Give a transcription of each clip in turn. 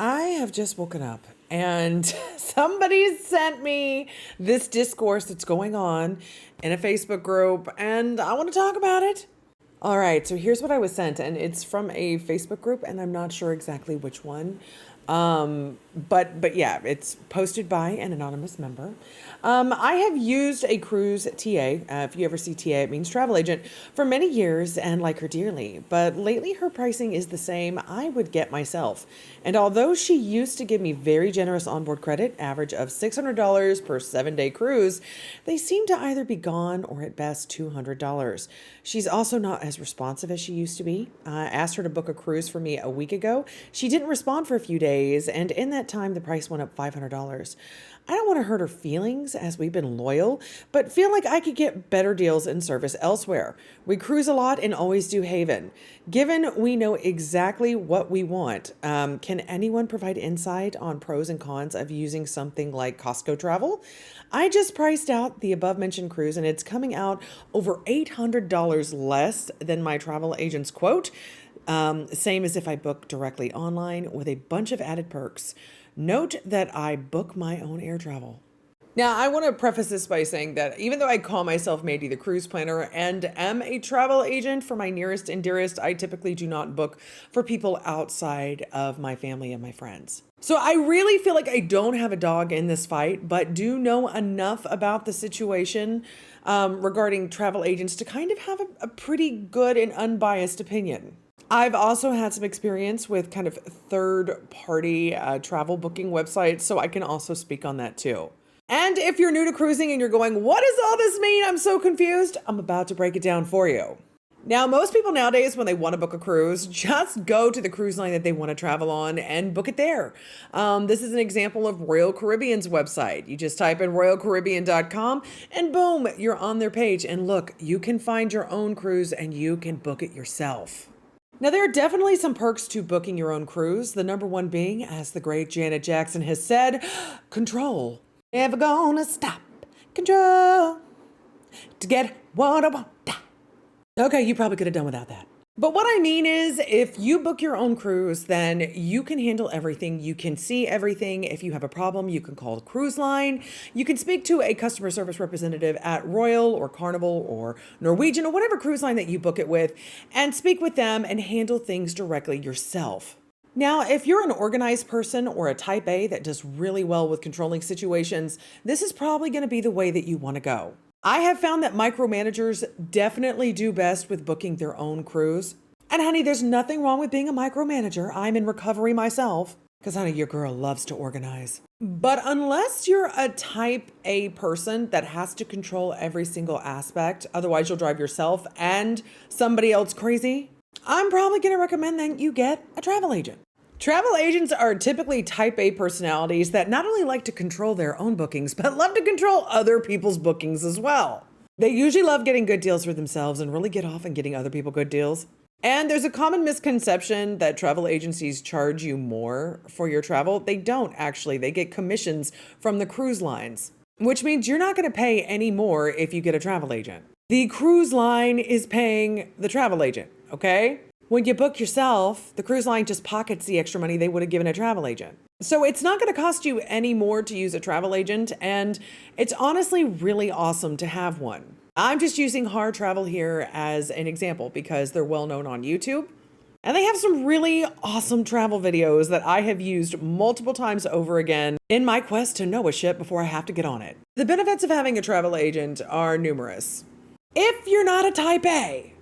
I have just woken up and somebody sent me this discourse that's going on in a Facebook group, and I want to talk about it. All right, so here's what I was sent, and it's from a Facebook group, and I'm not sure exactly which one. But yeah, it's posted by an anonymous member. I have used a cruise TA. If you ever see TA, it means travel agent for many years and like her dearly. But lately, her pricing is the same I would get myself. And although she used to give me very generous onboard credit, average of $600 per 7-day cruise, they seem to either be gone or at best $200. She's also not as responsive as she used to be. I asked her to book a cruise for me a week ago. She didn't respond for a few days, and in that time, the price went up $500. I don't want to hurt her feelings as we've been loyal, but feel like I could get better deals and service elsewhere. We cruise a lot and always do Haven. Given we know exactly what we want, can anyone provide insight on pros and cons of using something like Costco Travel? I just priced out the above mentioned cruise and it's coming out over $800 less than my travel agent's quote. Same as if I book directly online with a bunch of added perks. Note that I book my own air travel. Now, I want to preface this by saying that even though I call myself Mady the Cruise Planner and am a travel agent for my nearest and dearest, I typically do not book for people outside of my family and my friends. So I really feel like I don't have a dog in this fight, but do know enough about the situation regarding travel agents to kind of have a pretty good and unbiased opinion. I've also had some experience with kind of third-party travel booking websites, so I can also speak on that too. And if you're new to cruising and you're going, what does all this mean? I'm so confused. I'm about to break it down for you. Now, most people nowadays, when they want to book a cruise, just go to the cruise line that they want to travel on and book it there. This is an example of Royal Caribbean's website. You just type in royalcaribbean.com and boom, you're on their page. And look, you can find your own cruise and you can book it yourself. Now, there are definitely some perks to booking your own cruise. The number one being, as the great Janet Jackson has said, control. Never gonna stop. Control. To get what I want. Okay, you probably could have done without that. But what I mean is, if you book your own cruise, then you can handle everything. You can see everything. If you have a problem, you can call the cruise line. You can speak to a customer service representative at Royal or Carnival or Norwegian or whatever cruise line that you book it with and speak with them and handle things directly yourself. Now, if you're an organized person or a type A that does really well with controlling situations, this is probably going to be the way that you want to go. I have found that micromanagers definitely do best with booking their own cruise. And honey, there's nothing wrong with being a micromanager. I'm in recovery myself. Because honey, your girl loves to organize. But unless you're a type A person that has to control every single aspect, otherwise you'll drive yourself and somebody else crazy, I'm probably going to recommend that you get a travel agent. Travel agents are typically type A personalities that not only like to control their own bookings, but love to control other people's bookings as well. They usually love getting good deals for themselves and really get off on getting other people good deals. And there's a common misconception that travel agencies charge you more for your travel. They don't actually. They get commissions from the cruise lines, which means you're not going to pay any more if you get a travel agent. The cruise line is paying the travel agent, okay? When you book yourself, the cruise line just pockets the extra money they would have given a travel agent. So it's not going to cost you any more to use a travel agent, and it's honestly really awesome to have one. I'm just using Har Travel here as an example because they're well known on YouTube. And they have some really awesome travel videos that I have used multiple times over again in my quest to know a ship before I have to get on it. The benefits of having a travel agent are numerous. If you're not a type A,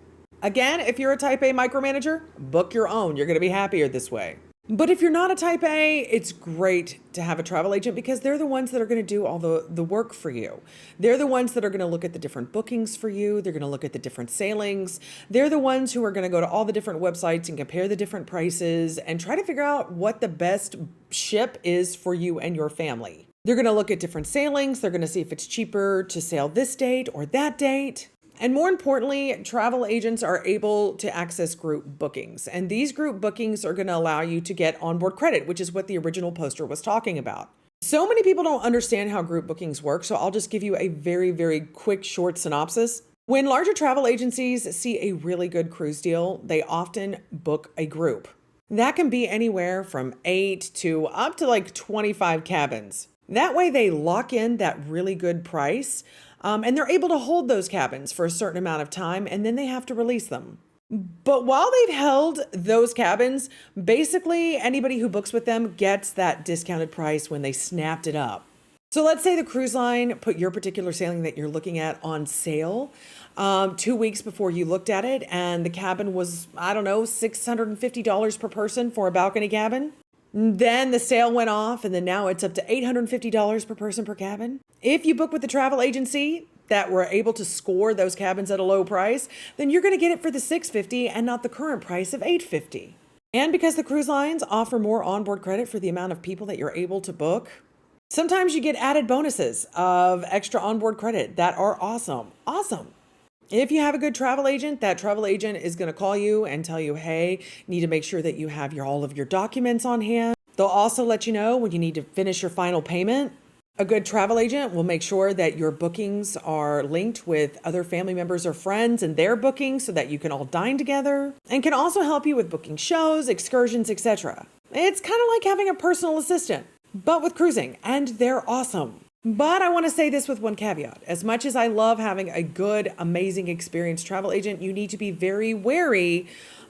again, if you're a type A micromanager, book your own. You're going to be happier this way. But if you're not a type A, it's great to have a travel agent because they're the ones that are going to do all the work for you. They're the ones that are going to look at the different bookings for you. They're going to look at the different sailings. They're the ones who are going to go to all the different websites and compare the different prices and try to figure out what the best ship is for you and your family. They're going to look at different sailings. They're going to see if it's cheaper to sail this date or that date. And more importantly, travel agents are able to access group bookings. And these group bookings are going to allow you to get onboard credit, which is what the original poster was talking about. So many people don't understand how group bookings work, so I'll just give you a very, very quick, short synopsis. When larger travel agencies see a really good cruise deal, they often book a group. That can be anywhere from 8 to up to like 25 cabins. That way they lock in that really good price, and they're able to hold those cabins for a certain amount of time, and then they have to release them. But while they've held those cabins, basically anybody who books with them gets that discounted price when they snapped it up. So let's say the cruise line put your particular sailing that you're looking at on sale 2 weeks before you looked at it, and the cabin was, I don't know, $650 per person for a balcony cabin. Then the sale went off, and then now it's up to $850 per person per cabin. If you book with the travel agency that were able to score those cabins at a low price, then you're going to get it for the $650 and not the current price of $850. And because the cruise lines offer more onboard credit for the amount of people that you're able to book, sometimes you get added bonuses of extra onboard credit that are awesome. Awesome. If you have a good travel agent, that travel agent is going to call you and tell you, hey, you need to make sure that you have all of your documents on hand. They'll also let you know when you need to finish your final payment. A good travel agent will make sure that your bookings are linked with other family members or friends and their bookings so that you can all dine together, and can also help you with booking shows, excursions, etc. It's kind of like having a personal assistant, but with cruising, and they're awesome. But I want to say this with one caveat. As much as I love having a good, amazing, experienced travel agent, you need to be very wary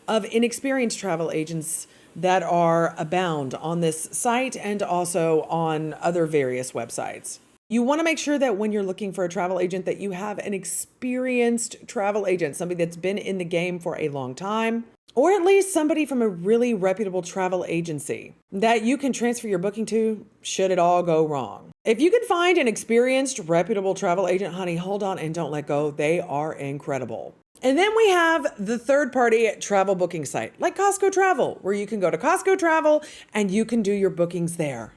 of inexperienced travel agents that are abound on this site and also on other various websites. You want to make sure that when you're looking for a travel agent that you have an experienced travel agent, somebody that's been in the game for a long time, or at least somebody from a really reputable travel agency that you can transfer your booking to should it all go wrong. If you can find an experienced, reputable travel agent, honey, hold on and don't let go. They are incredible. And then we have the third-party travel booking site, like Costco Travel, where you can go to Costco Travel and you can do your bookings there.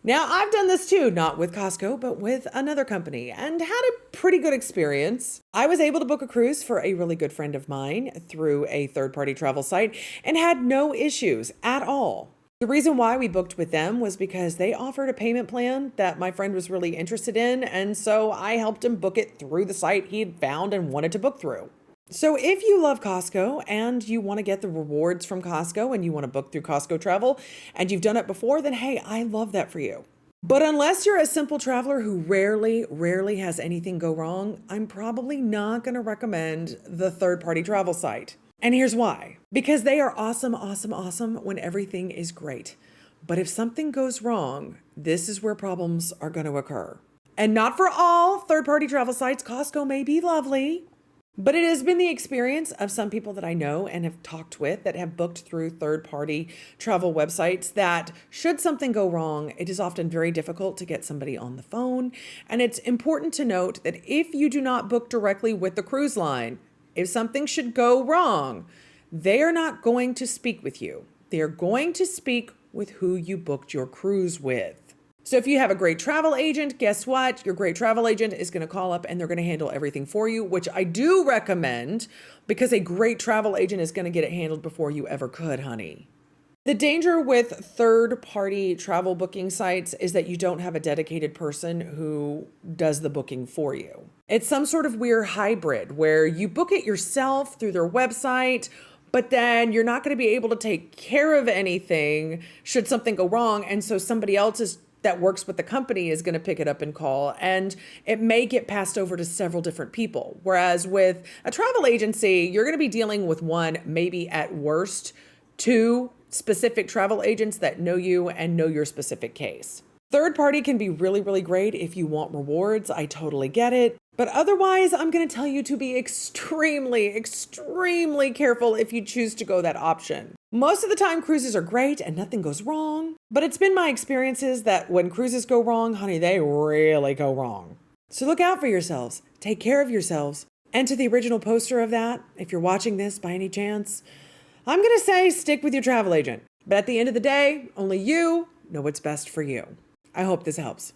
Now, I've done this too, not with Costco, but with another company, and had a pretty good experience. I was able to book a cruise for a really good friend of mine through a third-party travel site and had no issues at all. The reason why we booked with them was because they offered a payment plan that my friend was really interested in, and so I helped him book it through the site he had found and wanted to book through. So if you love Costco and you want to get the rewards from Costco and you want to book through Costco Travel and you've done it before, then hey, I love that for you. But unless you're a simple traveler who rarely has anything go wrong, I'm probably not going to recommend the third-party travel site. And here's why. Because they are awesome when everything is great. But if something goes wrong, this is where problems are going to occur. And not for all third-party travel sites. Costco may be lovely, but it has been the experience of some people that I know and have talked with that have booked through third-party travel websites that should something go wrong, it is often very difficult to get somebody on the phone. And it's important to note that if you do not book directly with the cruise line, if something should go wrong, they are not going to speak with you. They are going to speak with who you booked your cruise with. So if you have a great travel agent, guess what? Your great travel agent is going to call up and they're going to handle everything for you, which I do recommend because a great travel agent is going to get it handled before you ever could, honey. The danger with third-party travel booking sites is that you don't have a dedicated person who does the booking for you. It's some sort of weird hybrid where you book it yourself through their website, but then you're not going to be able to take care of anything should something go wrong. And so somebody else that works with the company is going to pick it up and call, and it may get passed over to several different people. Whereas with a travel agency, you're going to be dealing with one, maybe at worst, two specific travel agents that know you and know your specific case. Third party can be really great if you want rewards. I totally get it. But otherwise, I'm going to tell you to be extremely careful if you choose to go that option. Most of the time, cruises are great and nothing goes wrong. But it's been my experiences that when cruises go wrong, honey, they really go wrong. So look out for yourselves. Take care of yourselves. And to the original poster of that, if you're watching this by any chance, I'm going to say stick with your travel agent. But at the end of the day, only you know what's best for you. I hope this helps.